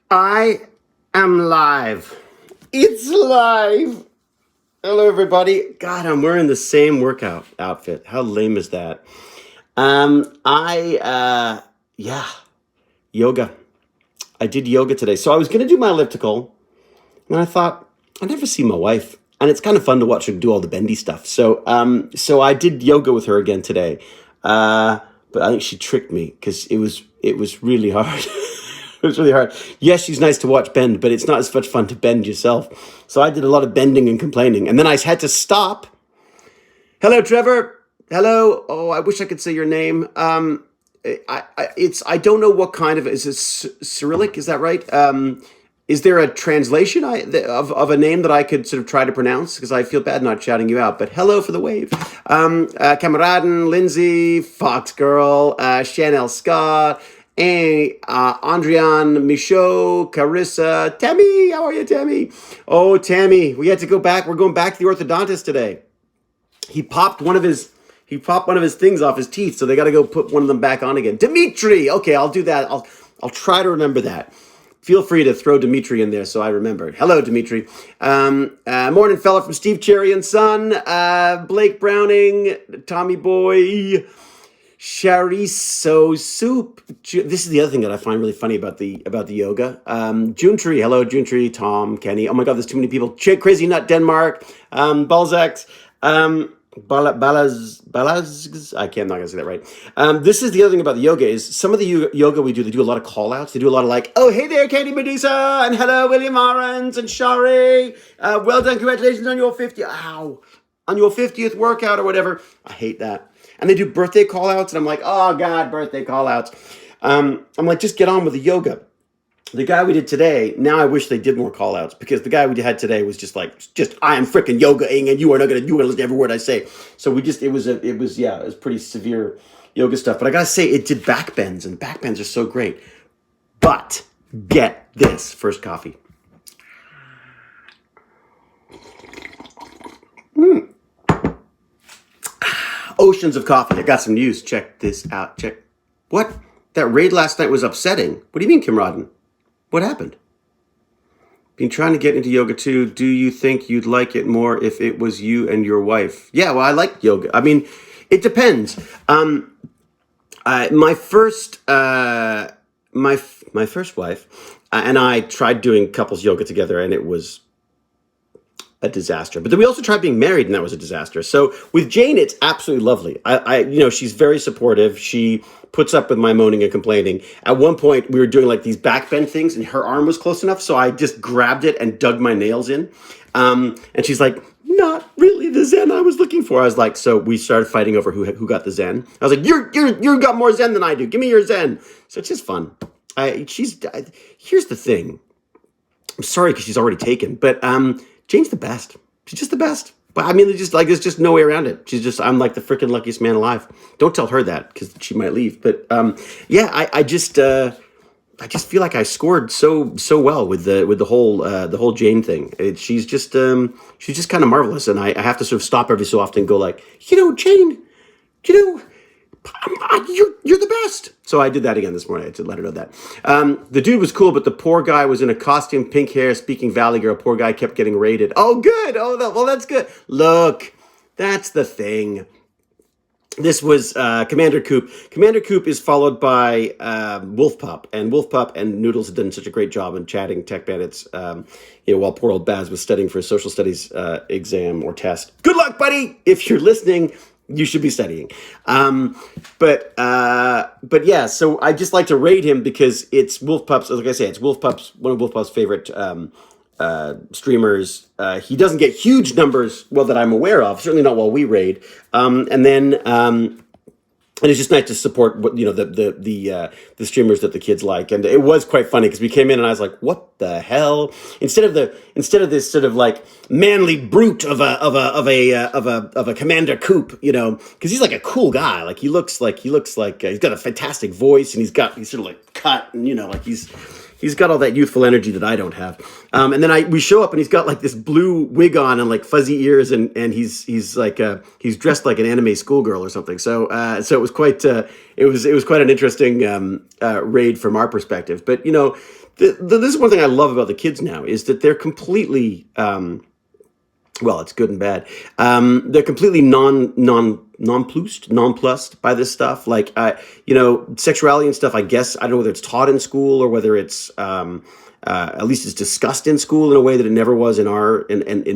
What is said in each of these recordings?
I am live. It's live. Hello, everybody. God, I'm wearing the same workout outfit. How lame is that? Yeah, yoga. I did yoga today. So I was going to do my elliptical, and I thought, I never see my wife. And it's kind of fun to watch her do all the bendy stuff. So I did yoga with her again today. But I think she tricked me because it was really hard. It was really hard. Yes, she's nice to watch bend, but it's not as much fun to bend yourself. So I did a lot of bending and complaining, and then I had to stop. Hello, Trevor. Hello. Oh, I wish I could say your name. I don't know what kind of is it Cyrillic? Is that right? Is there a translation of a name that I could sort of try to pronounce? Because I feel bad not shouting you out. But hello for the wave. Kameraden, Lindsay, Fox Girl, Chanel Scott, Andrian, Michaud, Carissa, Tammy. How are you, Tammy? Oh, Tammy, we had to go back. We're going back to the orthodontist today. He popped one of his things off his teeth, so they got to go put one of them back on again. Dimitri. Okay, I'll do that. I'll try to remember that. Feel free to throw Dimitri in there so I remember it. Hello, Dimitri. Morning fella from Steve Cherry and Son. Blake Browning. Tommy Boy. Chariso Soup. This is the other thing that I find really funny about the yoga. June Tree. Hello, June Tree. Tom, Kenny. Oh my God, there's too many people. Crazy Nut Denmark. Balzac. Balaz, I'm not gonna say that right. This is the other thing about the yoga is some of the yoga we do, they do a lot of call outs. They do a lot of like, oh, hey there, Katie Medusa, and hello, William Arons, and Shari. Well done, congratulations on your 50th workout or whatever. I hate that. And they do birthday call outs, and I'm like, oh God, birthday call outs. I'm like, just get on with the yoga. The guy we did today, now I wish they did more call outs because the guy we had today was just I am freaking yogaing and you are going to listen to every word I say. So it was pretty severe yoga stuff. But I got to say, it did back bends, and back bends are so great. But get this first coffee. Oceans of coffee. I got some news. Check this out. What? That raid last night was upsetting. What do you mean, Kim Rodden? What happened? Been trying to get into yoga too. Do you think you'd like it more if it was you and your wife? Yeah, well, I like yoga. I mean, it depends. My first wife and I tried doing couples yoga together, and it was a disaster. But then we also tried being married, and that was a disaster. So with Jane, it's absolutely lovely. She's very supportive. She puts up with my moaning and complaining. At one point, we were doing like these back bend things, and her arm was close enough, so I just grabbed it and dug my nails in. And she's like, not really the Zen I was looking for. I was like, so we started fighting over who got the Zen. I was like, you got more Zen than I do. Give me your Zen. So it's just fun. Here's the thing. I'm sorry because she's already taken, but Jane's the best. She's just the best. But I mean, there's just no way around it. I'm like the freaking luckiest man alive. Don't tell her that because she might leave. But I just feel like I scored so well with the whole Jane thing. She's just kind of marvelous, and I have to sort of stop every so often and go like, Jane, you're the best. So I did that again this morning. I had to let her know that. The dude was cool, but the poor guy was in a costume, pink hair, speaking Valley Girl. Poor guy kept getting raided. Oh, good. Well, that's good. Look, that's the thing. This was Commander Coop. Commander Coop is followed by Wolf Pup, and Wolf Pup and Noodles have done such a great job in chatting Tech Bandits. While poor old Baz was studying for a social studies exam or test. Good luck, buddy. If you're listening, you should be studying. But yeah, so I just like to raid him because it's Wolf Pup's, like I say, it's Wolf Pup's, one of Wolf Pup's favorite streamers. He doesn't get huge numbers, well, that I'm aware of, certainly not while we raid. And it's just nice to support what the streamers that the kids like, and it was quite funny because we came in and I was like, "What the hell?" Instead of this sort of like manly brute of a Commander Coop, because he's like a cool guy. Like he looks like he's got a fantastic voice, and he's sort of like cut, and like he's he's got all that youthful energy that I don't have. And then we show up and he's got like this blue wig on and like fuzzy ears, and he's like he's dressed like an anime schoolgirl or something. So it was quite it was quite an interesting raid from our perspective. But this is one thing I love about the kids now is that they're completely well, it's good and bad. They're completely nonplussed by this stuff. Like, sexuality and stuff. I guess I don't know whether it's taught in school or whether it's at least it's discussed in school in a way that it never was in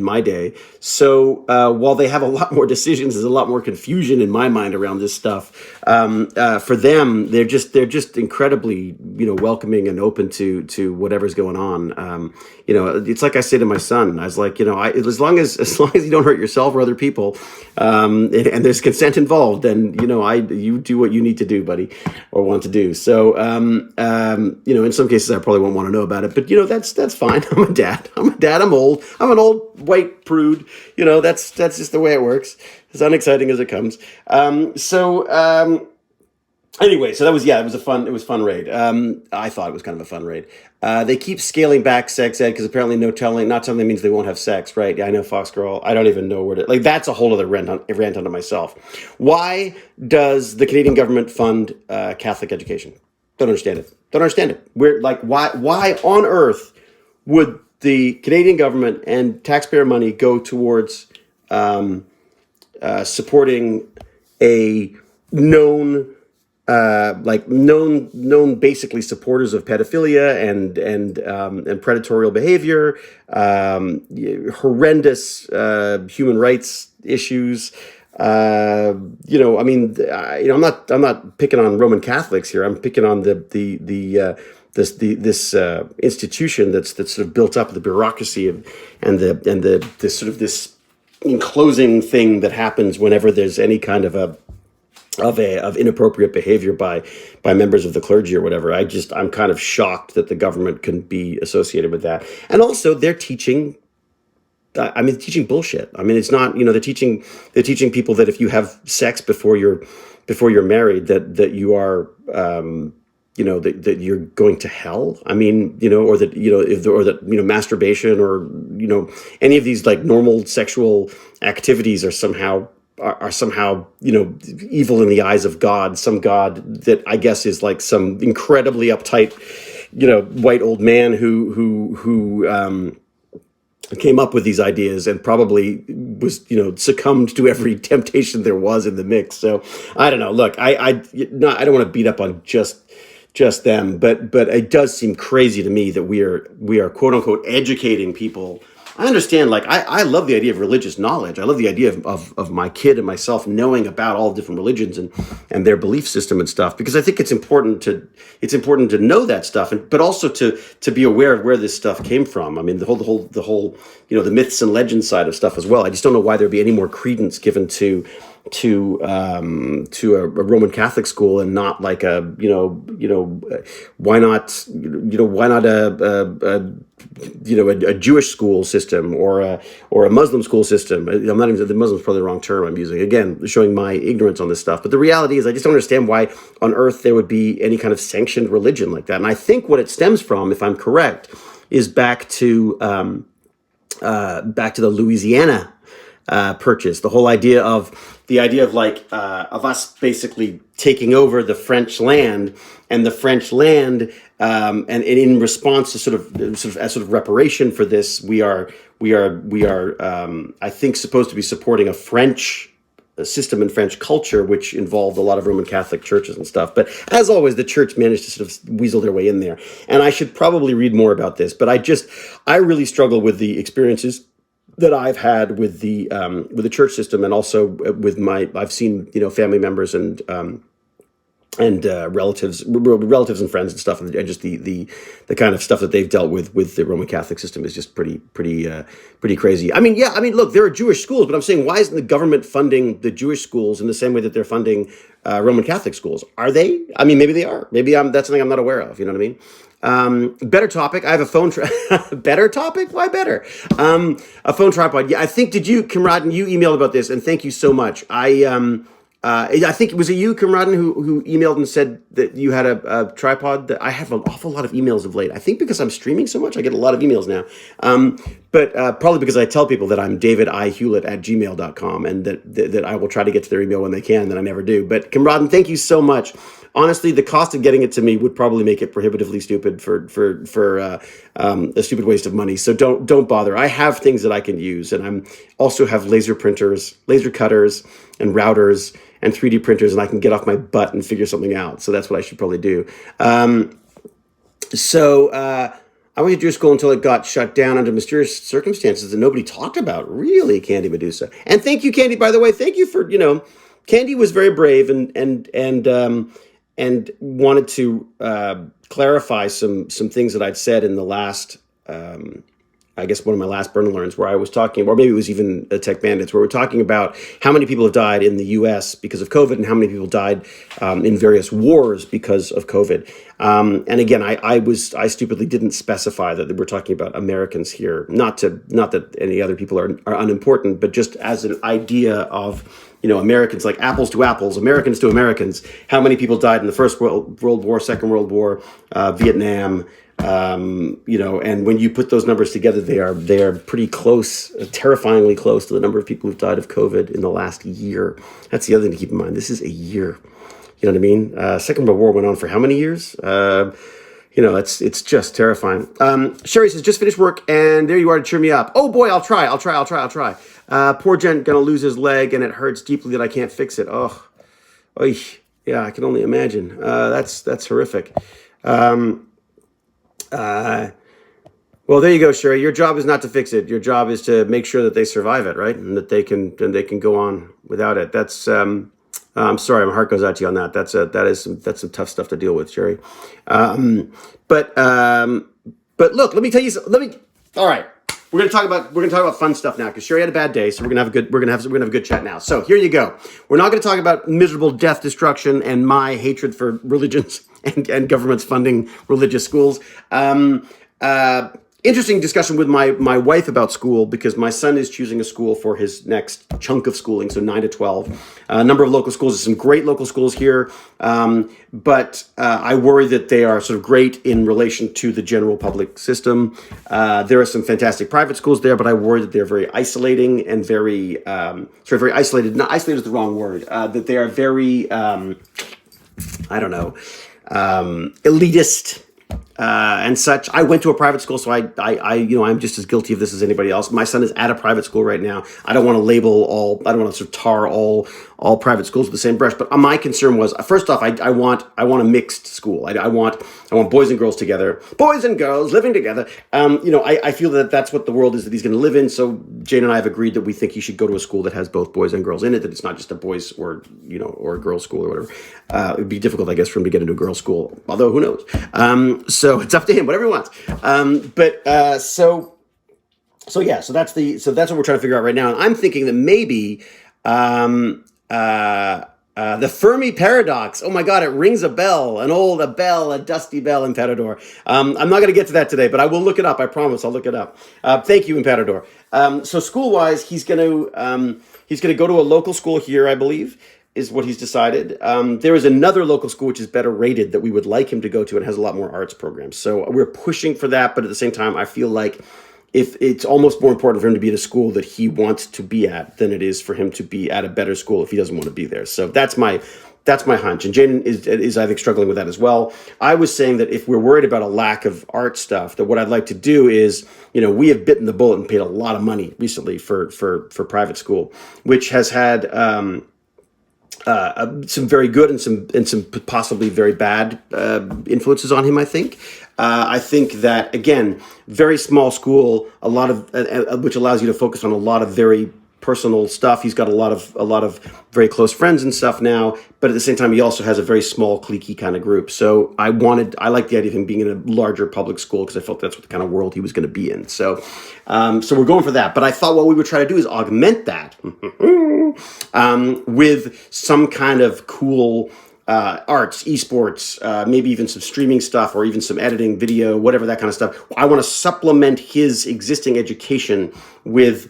my day. So while they have a lot more decisions, there's a lot more confusion in my mind around this stuff. For them, they're just incredibly welcoming and open to whatever's going on. It's like I say to my son, I was like, as long as you don't hurt yourself or other people, and there's consent involved, then you do what you need to do, buddy, or want to do. So in some cases I probably won't want to know about it, but that's fine. I'm a dad. I'm old. I'm an old white prude. That's just the way it works. As unexciting as it comes. Anyway, so it was a fun raid. I thought it was kind of a fun raid. They keep scaling back sex ed because apparently not telling means they won't have sex, right? Yeah, I know Fox Girl. I don't even know that's a whole other rant unto myself. Why does the Canadian government fund Catholic education? Don't understand it. We're like, why on earth would the Canadian government and taxpayer money go towards supporting a known basically supporters of pedophilia and predatory behavior, horrendous human rights issues. I'm not picking on Roman Catholics here. I'm picking on this institution that's sort of built up, the bureaucracy and this enclosing thing that happens whenever there's any kind of inappropriate behavior by members of the clergy or whatever. I'm kind of shocked that the government can be associated with that. And also they're teaching bullshit. I mean, it's not, they're teaching people that if you have sex before you're married, that you are, that you're going to hell. I mean, or that masturbation or, any of these like normal sexual activities are somehow evil in the eyes of God, some God that I guess is like some incredibly uptight, white old man who came up with these ideas and probably was, succumbed to every temptation there was in the mix. So I don't know. Look, I don't want to beat up on just them, but it does seem crazy to me that we are quote unquote educating people. I understand, like, I love the idea of religious knowledge. I love the idea of my kid and myself knowing about all different religions and their belief system and stuff, because I think it's important to know that stuff, but also to be aware of where this stuff came from. I mean, the whole the myths and legends side of stuff as well. I just don't know why there'd be any more credence given to a Roman Catholic school and not like why not a Jewish school system or a Muslim school system. I'm not even, the Muslim's probably the wrong term I'm using. Again, showing my ignorance on this stuff. But the reality is I just don't understand why on earth there would be any kind of sanctioned religion like that. And I think what it stems from, if I'm correct, is back to the Louisiana purchase. The whole idea of us basically taking over the French land, and the French land, and in response to sort of reparation for this, we are I think supposed to be supporting a French system and French culture, which involved a lot of Roman Catholic churches and stuff. But as always, the church managed to sort of weasel their way in there. And I should probably read more about this, but I really struggle with the experiences that I've had with the church system, and also with I've seen family members and relatives and friends and stuff, and just the kind of stuff that they've dealt with the Roman Catholic system is just pretty crazy. I mean, look, there are Jewish schools, but I'm saying, why isn't the government funding the Jewish schools in the same way that they're funding Roman Catholic schools? Are they? I mean, maybe they are. Maybe that's something I'm not aware of. You know what I mean? Better topic. I have a phone. Better topic. Why better? A phone tripod. Yeah, I think. Did you, Kamrat? You emailed about this, and thank you so much. I think it was you, Kamradin, who emailed and said that you had a tripod. That I have an awful lot of emails of late. I think because I'm streaming so much, I get a lot of emails now. But probably because I tell people that I'm davidihewlett@gmail.com and that I will try to get to their email when they can, then I never do. But Kamradin, thank you so much. Honestly, the cost of getting it to me would probably make it prohibitively stupid for a stupid waste of money. So don't bother. I have things that I can use, and I'm also have laser printers, laser cutters, and routers and 3D printers, and I can get off my butt and figure something out. So that's what I should probably do. I went to Jewish school until it got shut down under mysterious circumstances that nobody talked about. Really, Candy Medusa. And thank you, Candy. By the way, thank you for Candy was very brave and wanted to clarify some things that I'd said in the last. I guess one of my last Burn Alerts where I was talking, or maybe it was even the Tech Bandits, where we're talking about how many people have died in the U.S. because of COVID and how many people died in various wars because of COVID. And again, I stupidly didn't specify that we're talking about Americans here. Not that any other people are unimportant, but just as an idea of Americans, like apples to apples, Americans to Americans. How many people died in the First World War, Second World War, Vietnam? And when you put those numbers together, they are pretty close, terrifyingly close to the number of people who've died of COVID in the last year. That's the other thing to keep in mind. This is a year. You know what I mean? Second World War went on for how many years? It's just terrifying. Sherry says, just finished work and there you are to cheer me up. Oh boy, I'll try. Poor gent gonna lose his leg and it hurts deeply that I can't fix it. Oh, oy. Yeah, I can only imagine. That's horrific. Well, there you go, Sherry. Your job is not to fix it. Your job is to make sure that they survive it, right? And that they can go on without it. That's I'm sorry, my heart goes out to you on that. That's some tough stuff to deal with, Sherry. But look, let me tell you. All right. We're gonna talk about fun stuff now because Sherry had a bad day, so we're gonna have a good chat now. So here you go. We're not gonna talk about miserable death, destruction, and my hatred for religions and governments funding religious schools. Interesting discussion with my wife about school because my son is choosing a school for his next chunk of schooling, so 9 to 12. A number of local schools, there's some great local schools here, but I worry that they are sort of great in relation to the general public system. There are some fantastic private schools there, but I worry that they're very isolating and very very isolated. Not isolated is the wrong word. That they are very elitist. And such. I went to a private school, so I'm just as guilty of this as anybody else. My son is at a private school right now. I don't want to I don't want to sort of tar all private schools with the same brush. But my concern was, first off, I want a mixed school. I want boys and girls together, boys and girls living together. I feel that that's what the world is that he's going to live in. So Jane and I have agreed that we think he should go to a school that has both boys and girls in it. That it's not just a boys or a girls school or whatever. It'd be difficult, I guess, for him to get into a girls school. Although who knows? So it's up to him, whatever he wants. So that's what we're trying to figure out right now. And I'm thinking that maybe the Fermi paradox. Oh my God, it rings a bell, a dusty bell, Imperador. I'm not going to get to that today, but I will look it up. I promise, I'll look it up. Thank you, Imperador. So school-wise, he's going to go to a local school here, I believe, is what he's decided. There is another local school which is better rated that we would like him to go to and has a lot more arts programs. So we're pushing for that, but at the same time, I feel like if it's almost more important for him to be at a school that he wants to be at than it is for him to be at a better school if he doesn't want to be there. So that's my hunch. And Jane is I think struggling with that as well. I was saying that if we're worried about a lack of art stuff, that what I'd like to do is, we have bitten the bullet and paid a lot of money recently for private school, which has had some very good and some possibly very bad influences on him. I think that, again, very small school, a lot of which allows you to focus on a lot of very personal stuff. He's got a lot of very close friends and stuff now, but at the same time, he also has a very small, cliquey kind of group. So I like the idea of him being in a larger public school because I felt that's what the kind of world he was going to be in. So we're going for that. But I thought what we would try to do is augment that with some kind of cool arts, esports, maybe even some streaming stuff or even some editing, video, whatever, that kind of stuff. I want to supplement his existing education with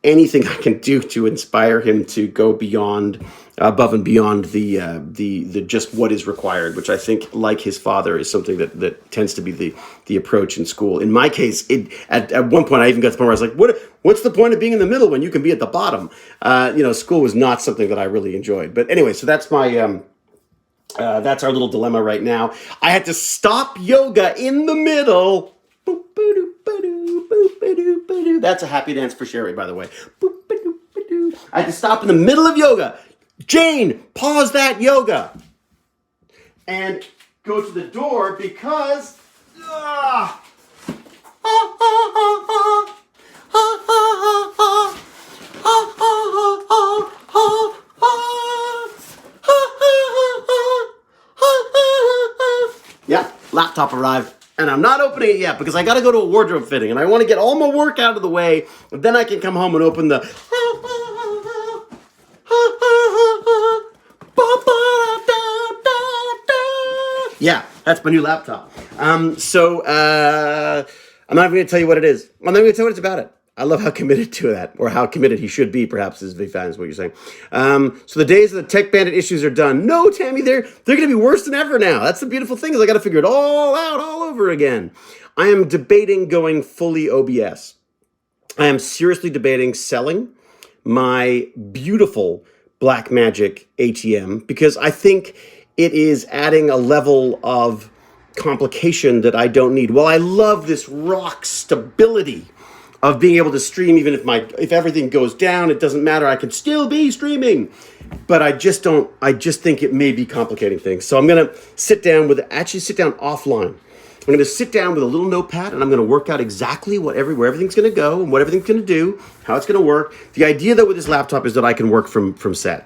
anything I can do to inspire him to go beyond, above and beyond the just what is required, which I think, like his father, is something that tends to be the approach in school. In my case, at one point I even got to the point where I was like, what's the point of being in the middle when you can be at the bottom? School was not something that I really enjoyed. But anyway, so that's my that's our little dilemma right now. I had to stop yoga in the middle. Boop, ba-doo, ba-doo, boop, ba-doo, ba-doo. That's a happy dance for Sherry, by the way. Boop, ba-doo, ba-doo. I had to stop in the middle of yoga. Jane, pause that yoga. And go to the door because... Yeah, laptop arrived. And I'm not opening it yet because I got to go to a wardrobe fitting. And I want to get all my work out of the way. And then I can come home and open the... Yeah, that's my new laptop. So I'm not even going to tell you what it is. I'm not even going to tell you what it's about it. I love how committed to that, or how committed he should be, perhaps, is what you're saying. So the days of the Tech Bandit issues are done. No, Tammy, they're going to be worse than ever now. That's the beautiful thing, is I got to figure it all out all over again. I am debating going fully OBS. I am seriously debating selling my beautiful Blackmagic ATM because I think it is adding a level of complication that I don't need. Well, I love this rock stability of being able to stream even if everything goes down, it doesn't matter. I can still be streaming. But I just think it may be complicating things. So I'm going to sit down offline. I'm going to sit down with a little notepad and I'm going to work out exactly where everything's going to go and what everything's going to do, how it's going to work. The idea though with this laptop is that I can work from set.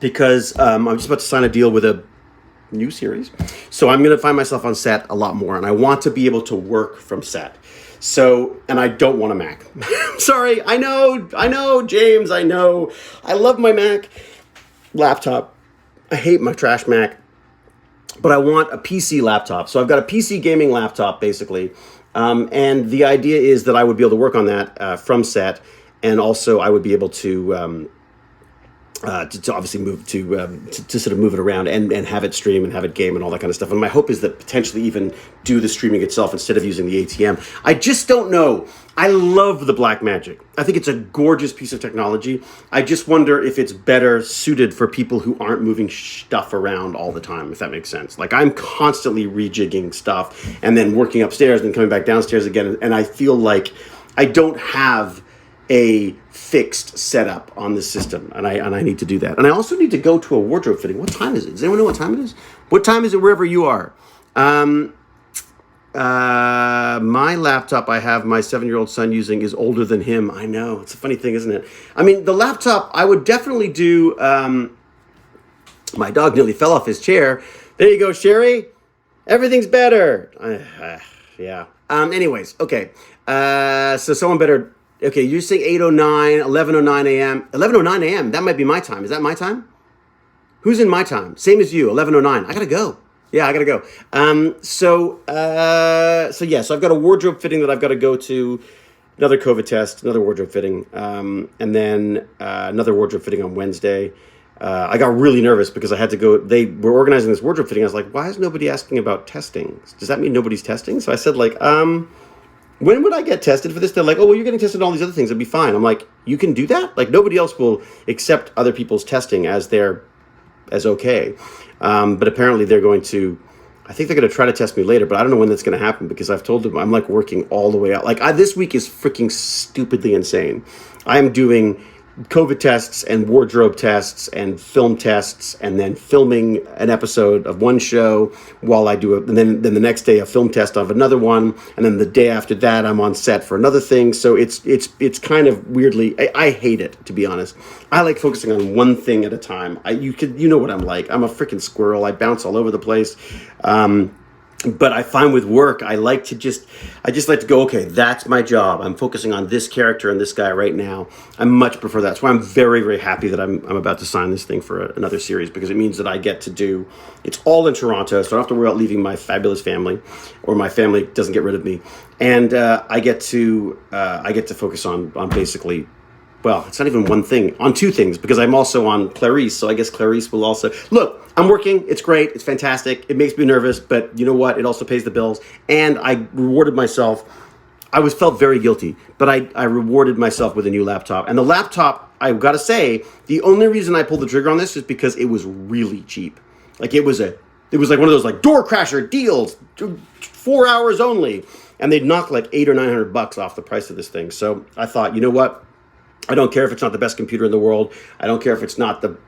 Because I'm just about to sign a deal with a new series. So I'm going to find myself on set a lot more. And I want to be able to work from set. So, and I don't want a Mac. Sorry, I know, James, I know. I love my Mac laptop. I hate my trash Mac. But I want a PC laptop. So I've got a PC gaming laptop, basically. And the idea is that I would be able to work on that from set. And also I would be able to obviously move to sort of move it around and have it stream and have it game and all that kind of stuff. And my hope is that potentially even do the streaming itself instead of using the ATM. I just don't know. I love the Blackmagic. I think it's a gorgeous piece of technology. I just wonder if it's better suited for people who aren't moving stuff around all the time, if that makes sense. Like I'm constantly rejigging stuff and then working upstairs and then coming back downstairs again. And I feel like I don't have a fixed setup on the system, and I need to do that. And I also need to go to a wardrobe fitting. What time is it? Does anyone know what time it is? What time is it wherever you are? My laptop I have my 7-year-old son using is older than him. I know. It's a funny thing, isn't it? I mean, the laptop, I would definitely do... my dog nearly fell off his chair. There you go, Sherry. Everything's better. Yeah. Anyways, okay. So someone better... Okay, you're saying 8:09, 11:09 a.m. 11:09 a.m. That might be my time. Is that my time? Who's in my time? Same as you, 11:09. I gotta go. Yeah, I gotta go. So I've got a wardrobe fitting that I've got to go to. Another COVID test, another wardrobe fitting, and then another wardrobe fitting on Wednesday. I got really nervous because I had to go. They were organizing this wardrobe fitting. I was like, why is nobody asking about testing? Does that mean nobody's testing? So I said, like, when would I get tested for this? They're like, oh, well, you're getting tested on all these other things. It'll be fine. I'm like, you can do that? Like, nobody else will accept other people's testing as okay. But apparently I think they're going to try to test me later, but I don't know when that's going to happen because I've told them I'm like working all the way out. Like this week is freaking stupidly insane. I'm doing COVID tests and wardrobe tests and film tests and then filming an episode of one show while I do it. And then the next day a film test of another one. And then the day after that, I'm on set for another thing. So it's kind of weirdly, I hate it, to be honest. I like focusing on one thing at a time. You know what I'm like. I'm a freaking squirrel. I bounce all over the place. But I find with work, I just like to go, okay, that's my job. I'm focusing on this character and this guy right now. I much prefer that. That's why I'm very, very happy that I'm about to sign this thing for another series, because it means that I get to do, it's all in Toronto, so I don't have to worry about leaving my fabulous family, or my family doesn't get rid of me. And I get to focus on basically, well, it's not even one thing, on two things, because I'm also on Clarice, so I guess Clarice will also... Look, I'm working, it's great, it's fantastic, it makes me nervous, but you know what? It also pays the bills, and I rewarded myself. Felt very guilty, but I rewarded myself with a new laptop. And the laptop, I've got to say, the only reason I pulled the trigger on this is because it was really cheap. Like, it was like one of those, like, door crasher deals, 4 hours only, and they'd knock like $800 or $900 off the price of this thing. So I thought, you know what? I don't care if it's not the best computer in the world. I don't care if it's not the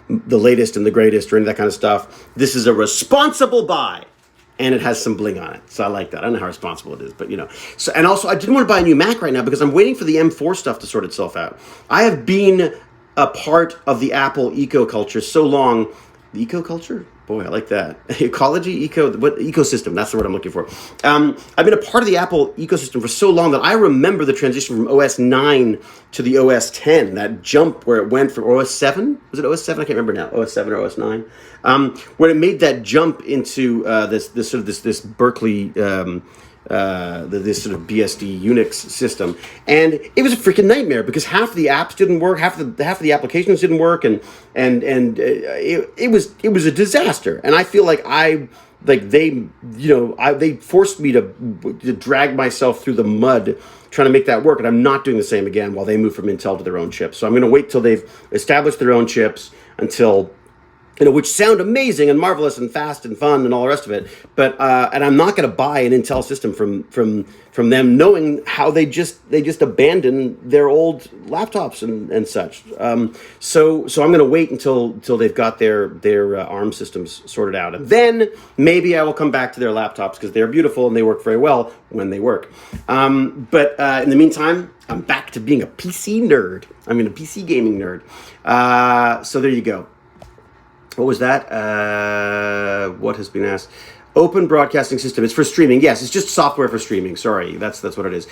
latest and the greatest or any of that kind of stuff. This is a responsible buy, and it has some bling on it. So I like that. I don't know how responsible it is, but you know. So, and also, I didn't want to buy a new Mac right now because I'm waiting for the M4 stuff to sort itself out. I have been a part of the Apple eco culture so long. The eco culture? Boy, I like that. Ecology, ecosystem, that's the word I'm looking for. I've been a part of the Apple ecosystem for so long that I remember the transition from OS 9 to the OS 10, that jump where it went from OS 7? Was it OS 7? I can't remember now. OS 7 or OS 9? Where it made that jump into this Berkeley... this sort of BSD Unix system, and it was a freaking nightmare because half the apps didn't work, half of the applications didn't work, and it was a disaster. And I feel like they forced me to drag myself through the mud trying to make that work, and I'm not doing the same again while they move from Intel to their own chips. So I'm going to wait till they've established their own chips until. Which sound amazing and marvelous and fast and fun and all the rest of it, but and I'm not going to buy an Intel system from them, knowing how they just abandon their old laptops and such. So I'm going to wait until they've got their ARM systems sorted out, and then maybe I will come back to their laptops because they're beautiful and they work very well when they work. But in the meantime, I'm back to being a PC nerd. I mean, a PC gaming nerd. So there you go. What was that? What has been asked? Open broadcasting system. It's for streaming. Yes, it's just software for streaming. Sorry, that's what it is.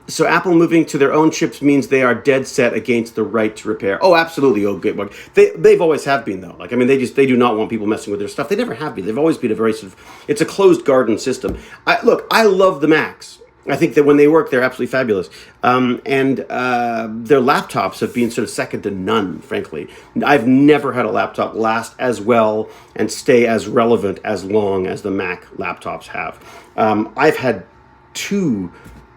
So Apple moving to their own chips means they are dead set against the right to repair. Oh, absolutely. Oh, good. They've always have been though. Like, I mean, they do not want people messing with their stuff. They never have been. They've always been a very sort of, it's a closed garden system. I love the Macs. I think that when they work, they're absolutely fabulous. And their laptops have been sort of second to none, frankly. I've never had a laptop last as well and stay as relevant as long as the Mac laptops have. I've had two.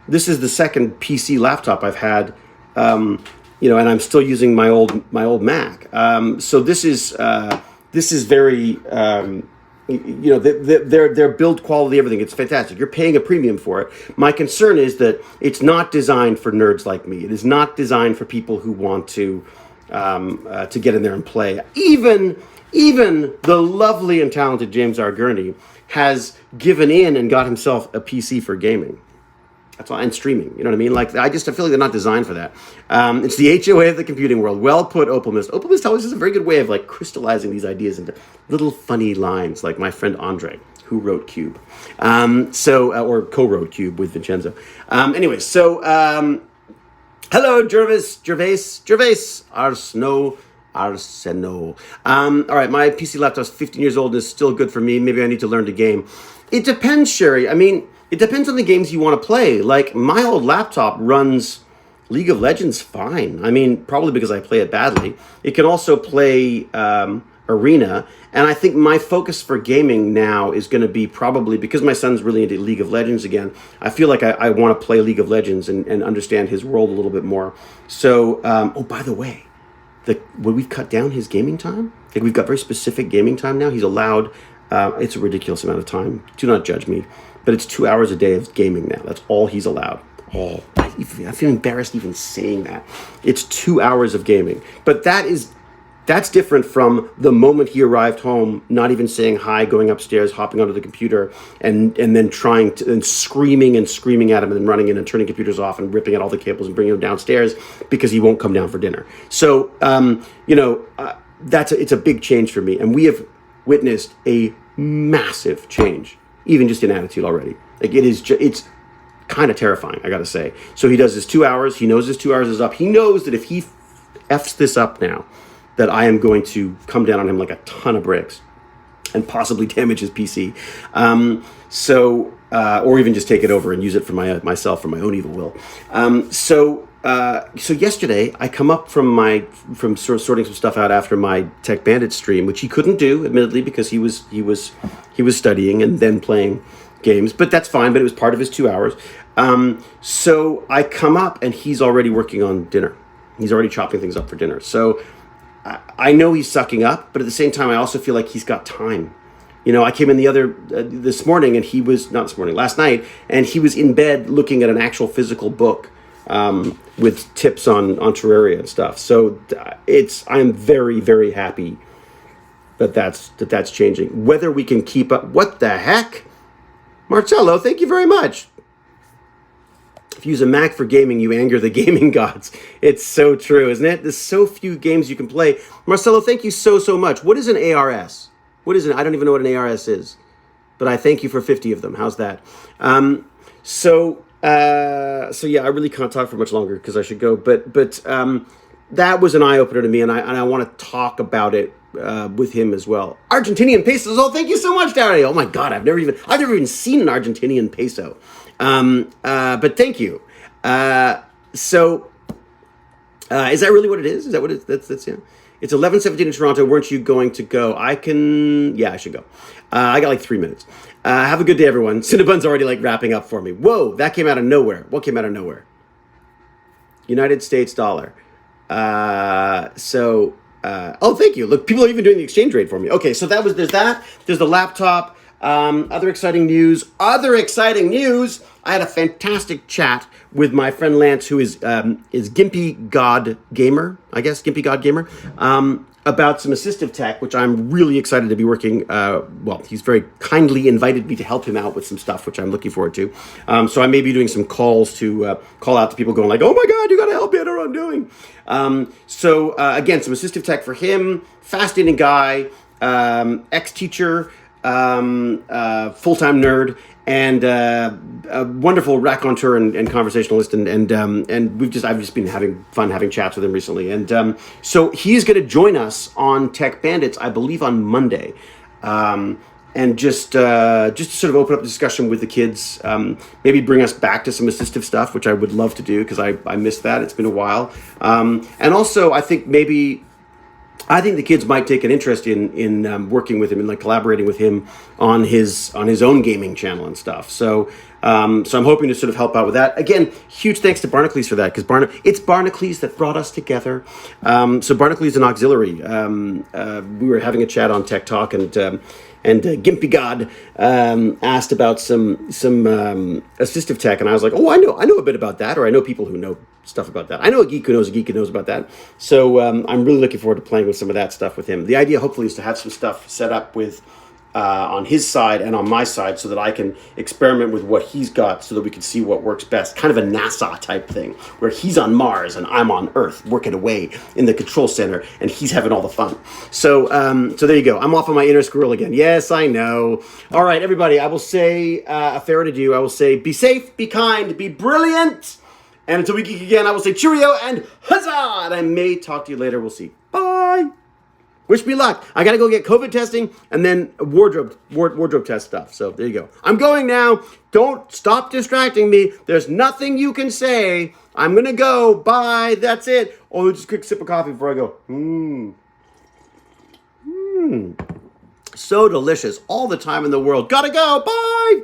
This is the second PC laptop I've had, and I'm still using my old Mac. So this is very... their build quality, everything, it's fantastic. You're paying a premium for it. My concern is that it's not designed for nerds like me. It is not designed for people who want to get in there and play. Even the lovely and talented James R. Gurney has given in and got himself a PC for gaming. That's all, and streaming, you know what I mean? Like, I feel like they're not designed for that. It's the HOA of the computing world. Well put, Opalmist. Opalmist always is a very good way of like crystallizing these ideas into little funny lines, like my friend Andre, who wrote Cube, or co-wrote Cube with Vincenzo. Anyway, hello, Gervais, Arsenault. All right, my PC laptop's 15 years old and is still good for me. Maybe I need to learn to game. It depends, Sherry. I mean, it depends on the games you want to play. Like, my old laptop runs League of Legends fine. I mean, probably because I play it badly. It can also play Arena. And I think my focus for gaming now is going to be probably, because my son's really into League of Legends again, I feel like I want to play League of Legends and understand his world a little bit more. So, by the way, when we've cut down his gaming time, like we've got very specific gaming time now. He's allowed, it's a ridiculous amount of time. Do not judge me. But it's 2 hours a day of gaming now. That's all he's allowed. Oh, I feel embarrassed even saying that. It's 2 hours of gaming. But that's different from the moment he arrived home, not even saying hi, going upstairs, hopping onto the computer, and then trying to, and screaming at him, and then running in and turning computers off and ripping out all the cables and bringing him downstairs because he won't come down for dinner. So, it's a big change for me. And we have witnessed a massive change, even just in attitude already. Like it's kind of terrifying, I gotta say. So he does his 2 hours. He knows his 2 hours is up. He knows that if he F's this up now, that I am going to come down on him like a ton of bricks and possibly damage his PC. Or even just take it over and use it for myself for my own evil will. So yesterday I come up from sort of sorting some stuff out after my Tech Bandit stream, which he couldn't do, admittedly, because he was studying and then playing games. But that's fine. But it was part of his 2 hours. So I come up and he's already working on dinner. He's already chopping things up for dinner. So I know he's sucking up, but at the same time, I also feel like he's got time. You know, I came in this morning, and he was, not this morning, last night, and he was in bed looking at an actual physical book with tips on Terraria and stuff. So I'm very, very happy that's changing. Whether we can keep up, what the heck? Marcello, thank you very much. If you use a Mac for gaming, you anger the gaming gods. It's so true, isn't it? There's so few games you can play. Marcelo, thank you so much. What is an ARS? What is it? I don't even know what an ARS is. But I thank you for 50 of them. How's that? So yeah, I really can't talk for much longer because I should go. But that was an eye-opener to me, and I want to talk about it with him as well. Argentinian pesos. Oh, thank you so much, Dario. Oh my God, I've never even seen an Argentinian peso. But thank you. Is that really what it is? Is that what that's yeah. It's 11:17 in Toronto. Weren't you going to go? I should go. I got like 3 minutes. Have a good day, everyone. Cinnabon's already like wrapping up for me. Whoa, that came out of nowhere. What came out of nowhere? United States dollar. Oh, thank you. Look, people are even doing the exchange rate for me. Okay, so there's that. There's the laptop. Other exciting news. I had a fantastic chat with my friend Lance, who is Gimpy God Gamer, I guess, Gimpy God Gamer, about some assistive tech, which I'm really excited to be working. He's very kindly invited me to help him out with some stuff, which I'm looking forward to. So I may be doing some calls to call out to people going like, oh my God, you got to help me, I don't know what I'm doing. Again, some assistive tech for him, fascinating guy, ex-teacher, full-time nerd, and a wonderful raconteur and conversationalist, and I've just been having fun having chats with him recently, and so he's going to join us on Tech Bandits, I believe, on Monday, and just to sort of open up the discussion with the kids, maybe bring us back to some assistive stuff, which I would love to do because I missed that. It's been a while, and also I think the kids might take an interest in working with him and like collaborating with him on his own gaming channel and stuff. So I'm hoping to sort of help out with that. Again, huge thanks to Barnacles for that, because it's Barnacles that brought us together. So Barnacles is an auxiliary. We were having a chat on Tech Talk, and Gimpy God asked about some assistive tech, and I was like, oh, I know a bit about that, or I know people who know stuff about that. I know a geek who knows about that. So I'm really looking forward to playing with some of that stuff with him. The idea, hopefully, is to have some stuff set up with on his side and on my side, so that I can experiment with what he's got, so that we can see what works best. Kind of a NASA type thing, where he's on Mars and I'm on Earth, working away in the control center, and he's having all the fun. So there you go. I'm off on my inner squirrel again. Yes, I know. All right, everybody. I will say a fair adieu. I will say, be safe, be kind, be brilliant. And until we geek again, I will say cheerio and huzzah! And I may talk to you later. We'll see. Bye. Wish me luck. I gotta go get COVID testing and then wardrobe test stuff. So there you go. I'm going now. Don't stop distracting me. There's nothing you can say. I'm gonna go. Bye. That's it. Oh, just a quick sip of coffee before I go. So delicious. All the time in the world. Gotta go. Bye.